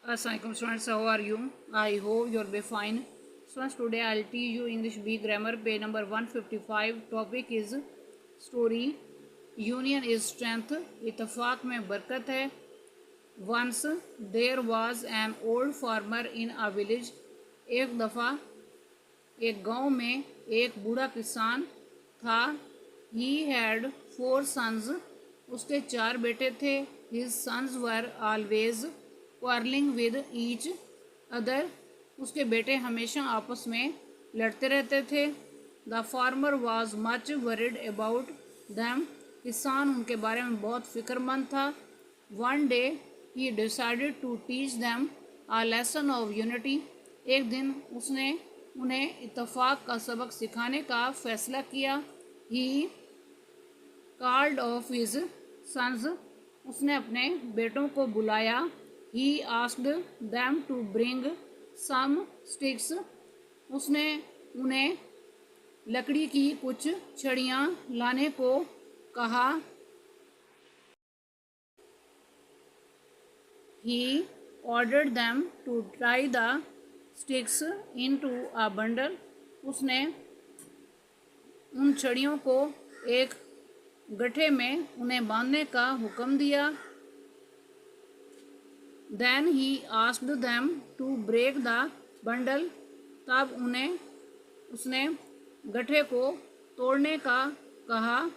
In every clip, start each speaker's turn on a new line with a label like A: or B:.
A: Assalamualaikum students, how are you? I hope you'll be fine. Students, today I'll teach you English B grammar, page number 155. Topic is story. Union is strength. इत्तेफाक में बरकत है. Once there was an old farmer in a village. एक दफ़ा एक गांव में एक बूढ़ा किसान था. He had 4 sons. उसके 4 बेटे थे. His sons were always quarreling with each other. उसके बेटे हमेशा आपस में लड़ते रहते थे. The farmer was much worried about them. किसान उनके बारे में बहुत फिक्रमंद था. One day he decided to teach them a lesson of unity. एक दिन उसने उन्हें इत्तेफाक का सबक सिखाने का फैसला किया. He called off his sons. उसने अपने बेटों को बुलाया. He asked them to bring some sticks. उसने उन्हें लकड़ी की कुछ छड़ियाँ लाने को कहा. He ordered them to tie the sticks into a bundle. उसने उन छड़ियों को एक गठे में उन्हें बांधने का हुक्म दिया. Then he asked them to break the bundle. तब उसने गठे को तोड़ने का कहा.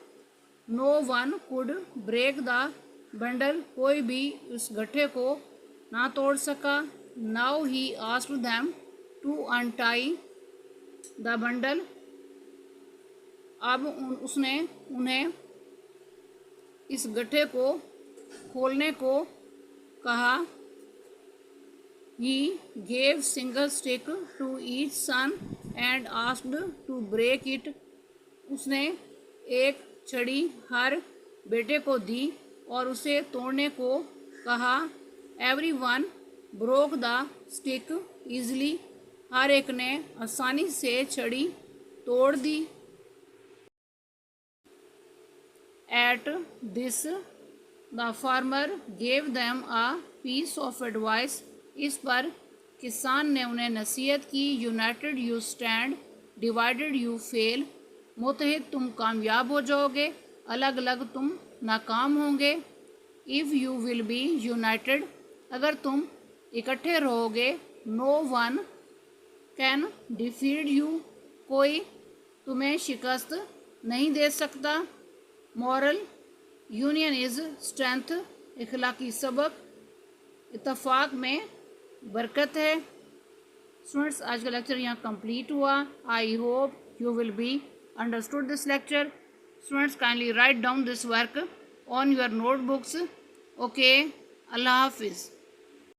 A: No one could break the bundle. कोई भी उस गठे को ना तोड़ सका. Now he asked them to untie the bundle. अब उसने उन्हें इस गठे को खोलने को कहा. He gave single stick to each son and asked to break it. उसने एक छड़ी हर बेटे को दी और उसे तोड़ने को कहा. Everyone broke the stick easily. हर एक ने आसानी से छड़ी तोड़ दी. At this, the farmer gave them a piece of advice. इस पर किसान ने उन्हें नसीहत की. United you stand, divided you fall. मुत्तहिद तुम कामयाब हो जाओगे, अलग अलग तुम नाकाम होंगे. If you will be united, अगर तुम इकट्ठे रहोगे. No one can defeat you, कोई तुम्हें शिकस्त नहीं दे सकता. Moral, union is strength. इखलाकी सबक, इत्तेफाक में बरकत है. स्टूडेंट्स, आज का लेक्चर यहाँ कंप्लीट हुआ. I hope you will be understood this lecture. Students, kindly write down this work on your notebooks. Okay, अल्लाह हाफिज़.